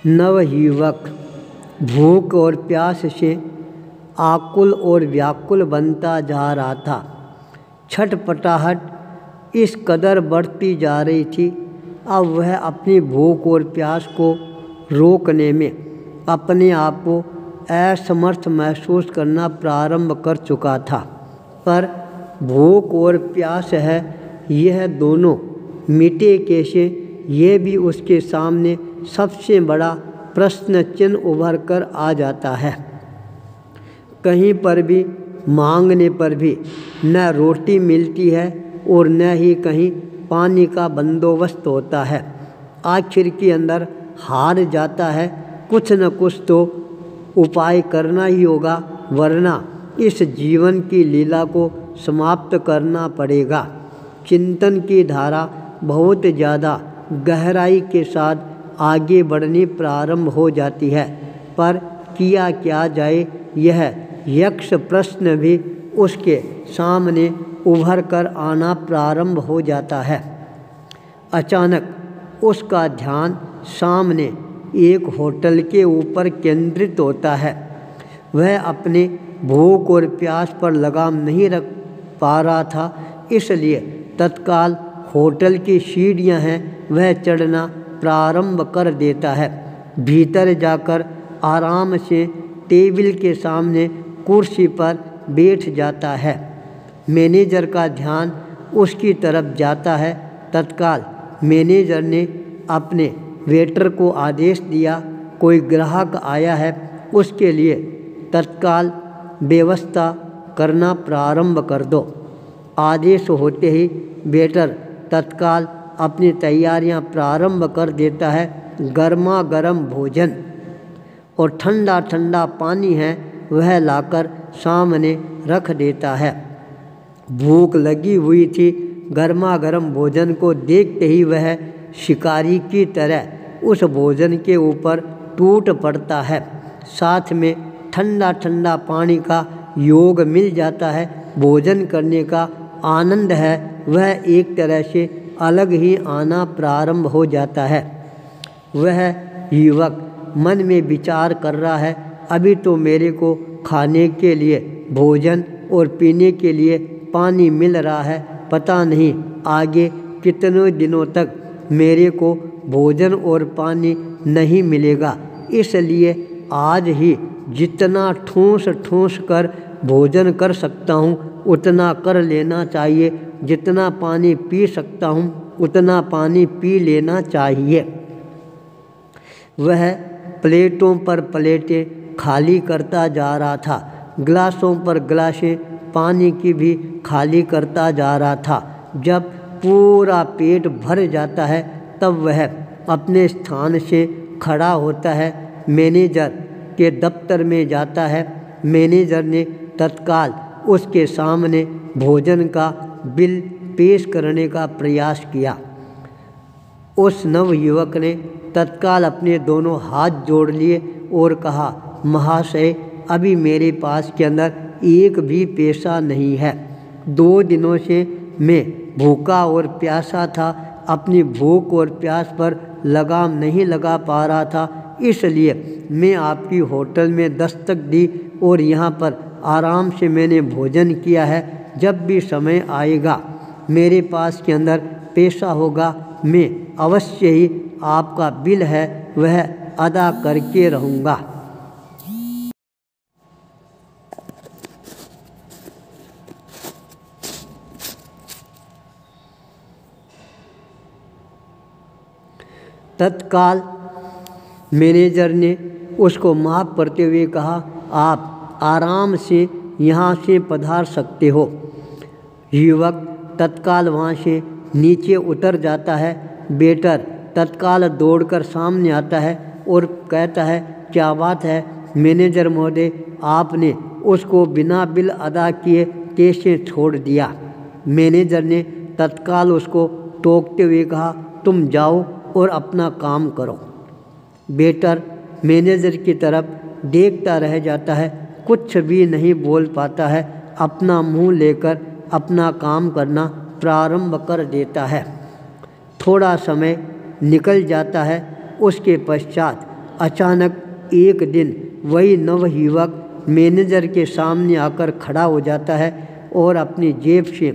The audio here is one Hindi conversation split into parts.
नवयुवक भूख और प्यास से आकुल और व्याकुल बनता जा रहा था। छटपटाहट इस कदर बढ़ती जा रही थी, अब वह अपनी भूख और प्यास को रोकने में अपने आप को असमर्थ महसूस करना प्रारंभ कर चुका था। पर भूख और प्यास है, यह दोनों मिटे कैसे, यह भी उसके सामने सबसे बड़ा प्रश्न चिन्ह उभर कर आ जाता है। कहीं पर भी मांगने पर भी न रोटी मिलती है और न ही कहीं पानी का बंदोबस्त होता है। आखिर के अंदर हार जाता है, कुछ न कुछ तो उपाय करना ही होगा, वरना इस जीवन की लीला को समाप्त करना पड़ेगा। चिंतन की धारा बहुत ज़्यादा गहराई के साथ आगे बढ़नी प्रारंभ हो जाती है, पर किया क्या जाए, यह यक्ष प्रश्न भी उसके सामने उभर कर आना प्रारंभ हो जाता है। अचानक उसका ध्यान सामने एक होटल के ऊपर केंद्रित होता है। वह अपने भूख और प्यास पर लगाम नहीं रख पा रहा था, इसलिए तत्काल होटल की सीढ़ियां हैं वह चढ़ना प्रारंभ कर देता है। भीतर जाकर आराम से टेबल के सामने कुर्सी पर बैठ जाता है। मैनेजर का ध्यान उसकी तरफ जाता है। तत्काल मैनेजर ने अपने वेटर को आदेश दिया, कोई ग्राहक आया है, उसके लिए तत्काल व्यवस्था करना प्रारंभ कर दो। आदेश होते ही वेटर तत्काल अपनी तैयारियां प्रारंभ कर देता है। गर्मा गर्म भोजन और ठंडा ठंडा पानी है वह लाकर सामने रख देता है। भूख लगी हुई थी, गर्मा गर्म भोजन को देखते ही वह शिकारी की तरह उस भोजन के ऊपर टूट पड़ता है। साथ में ठंडा ठंडा पानी का योग मिल जाता है। भोजन करने का आनंद है वह एक तरह से अलग ही आना प्रारंभ हो जाता है। वह युवक मन में विचार कर रहा है, अभी तो मेरे को खाने के लिए भोजन और पीने के लिए पानी मिल रहा है, पता नहीं आगे कितने दिनों तक मेरे को भोजन और पानी नहीं मिलेगा। इसलिए आज ही जितना ठूस ठूस कर भोजन कर सकता हूँ उतना कर लेना चाहिए, जितना पानी पी सकता हूँ उतना पानी पी लेना चाहिए। वह प्लेटों पर प्लेटें खाली करता जा रहा था, गिलासों पर गिलासें पानी की भी खाली करता जा रहा था। जब पूरा पेट भर जाता है तब वह अपने स्थान से खड़ा होता है, मैनेजर के दफ्तर में जाता है। मैनेजर ने तत्काल उसके सामने भोजन का बिल पेश करने का प्रयास किया। उस नवयुवक ने तत्काल अपने दोनों हाथ जोड़ लिए और कहा, महाशय अभी मेरे पास के अंदर एक भी पैसा नहीं है। 2 दिनों से मैं भूखा और प्यासा था, अपनी भूख और प्यास पर लगाम नहीं लगा पा रहा था, इसलिए मैं आपकी होटल में दस्तक दी और यहाँ पर आराम से मैंने भोजन किया है। जब भी समय आएगा मेरे पास के अंदर पैसा होगा, मैं अवश्य ही आपका बिल है वह अदा करके रहूँगा। तत्काल मैनेजर ने उसको माफ़ करते हुए कहा, आप आराम से यहाँ से पधार सकते हो। युवक तत्काल वहाँ से नीचे उतर जाता है। वेटर तत्काल दौड़कर सामने आता है और कहता है, क्या बात है मैनेजर महोदय, आपने उसको बिना बिल अदा किए कैसे छोड़ दिया। मैनेजर ने तत्काल उसको टोकते हुए कहा, तुम जाओ और अपना काम करो। वेटर मैनेजर की तरफ देखता रह जाता है, कुछ भी नहीं बोल पाता है, अपना मुंह लेकर अपना काम करना प्रारंभ कर देता है। थोड़ा समय निकल जाता है, उसके पश्चात अचानक एक दिन वही नवयुवक मैनेजर के सामने आकर खड़ा हो जाता है और अपनी जेब से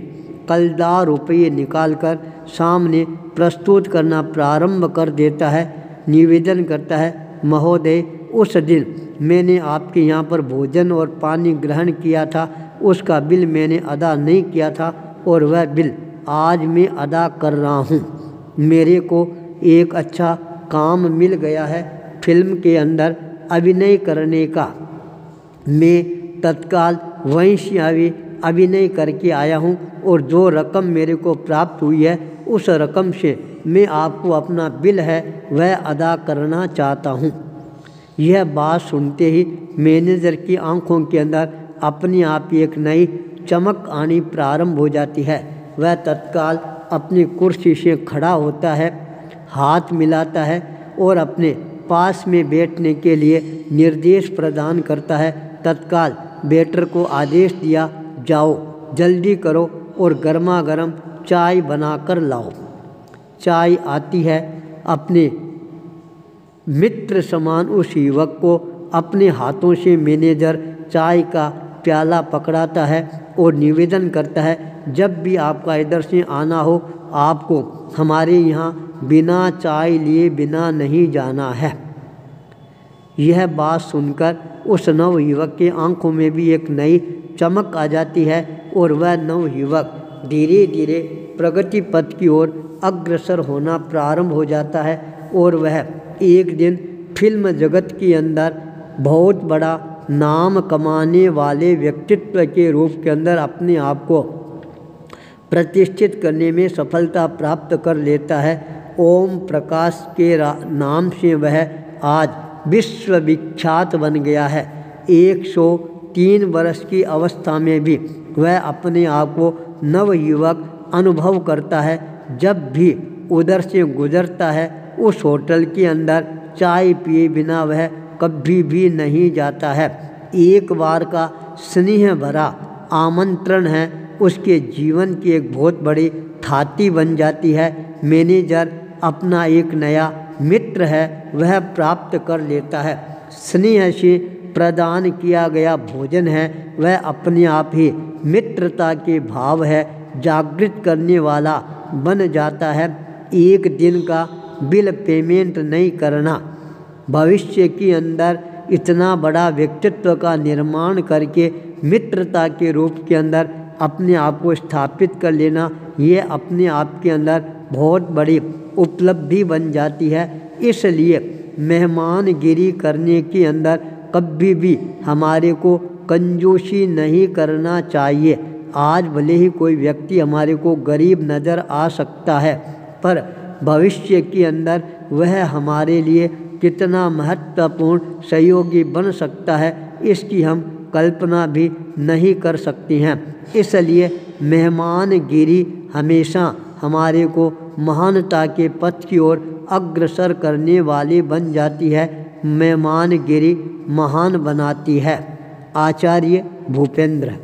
कलदार रुपये निकालकर सामने प्रस्तुत करना प्रारंभ कर देता है। निवेदन करता है, महोदय, उस दिन मैंने आपके यहाँ पर भोजन और पानी ग्रहण किया था, उसका बिल मैंने अदा नहीं किया था और वह बिल आज मैं अदा कर रहा हूँ। मेरे को एक अच्छा काम मिल गया है फिल्म के अंदर अभिनय करने का। मैं तत्काल वहीं से अभिनय करके आया हूँ और जो रकम मेरे को प्राप्त हुई है उस रकम से मैं आपको अपना बिल है वह अदा करना चाहता हूँ। यह बात सुनते ही मैनेजर की आंखों के अंदर अपने आप एक नई चमक आनी प्रारंभ हो जाती है। वह तत्काल अपनी कुर्सी से खड़ा होता है, हाथ मिलाता है और अपने पास में बैठने के लिए निर्देश प्रदान करता है। तत्काल वेटर को आदेश दिया, जाओ जल्दी करो और गर्मा गर्म चाय बनाकर लाओ। चाय आती है। अपने मित्र समान उस युवक को अपने हाथों से मैनेजर चाय का प्याला पकड़ाता है और निवेदन करता है, जब भी आपका इधर से आना हो आपको हमारे यहाँ बिना चाय लिए बिना नहीं जाना है। यह बात सुनकर उस नवयुवक के आंखों में भी एक नई चमक आ जाती है और वह नवयुवक धीरे धीरे प्रगति पथ की ओर अग्रसर होना प्रारंभ हो जाता है और वह एक दिन फिल्म जगत के अंदर बहुत बड़ा नाम कमाने वाले व्यक्तित्व के रूप के अंदर अपने आप को प्रतिष्ठित करने में सफलता प्राप्त कर लेता है। ओम प्रकाश के नाम से वह आज विश्वविख्यात बन गया है। 103 वर्ष की अवस्था में भी वह अपने आप को नवयुवक अनुभव करता है। जब भी उधर से गुजरता है उस होटल के अंदर चाय पिए बिना वह कभी भी नहीं जाता है। एक बार का स्नेह भरा आमंत्रण है उसके जीवन की एक बहुत बड़ी थाती बन जाती है। मैनेजर अपना एक नया मित्र है वह प्राप्त कर लेता है। स्नेह से प्रदान किया गया भोजन है वह अपने आप ही मित्रता के भाव है जागृत करने वाला बन जाता है। एक दिन का बिल पेमेंट नहीं करना, भविष्य के अंदर इतना बड़ा व्यक्तित्व का निर्माण करके मित्रता के रूप के अंदर अपने आप को स्थापित कर लेना, ये अपने आप के अंदर बहुत बड़ी उपलब्धि बन जाती है। इसलिए मेहमानगिरी करने के अंदर कभी भी हमारे को कंजूसी नहीं करना चाहिए। आज भले ही कोई व्यक्ति हमारे को गरीब नज़र आ सकता है पर भविष्य के अंदर वह हमारे लिए कितना महत्वपूर्ण सहयोगी बन सकता है इसकी हम कल्पना भी नहीं कर सकते हैं। इसलिए मेहमानगिरी हमेशा हमारे को महानता के पथ की ओर अग्रसर करने वाली बन जाती है। मेहमानगिरी महान बनाती है। आचार्य भूपेंद्र।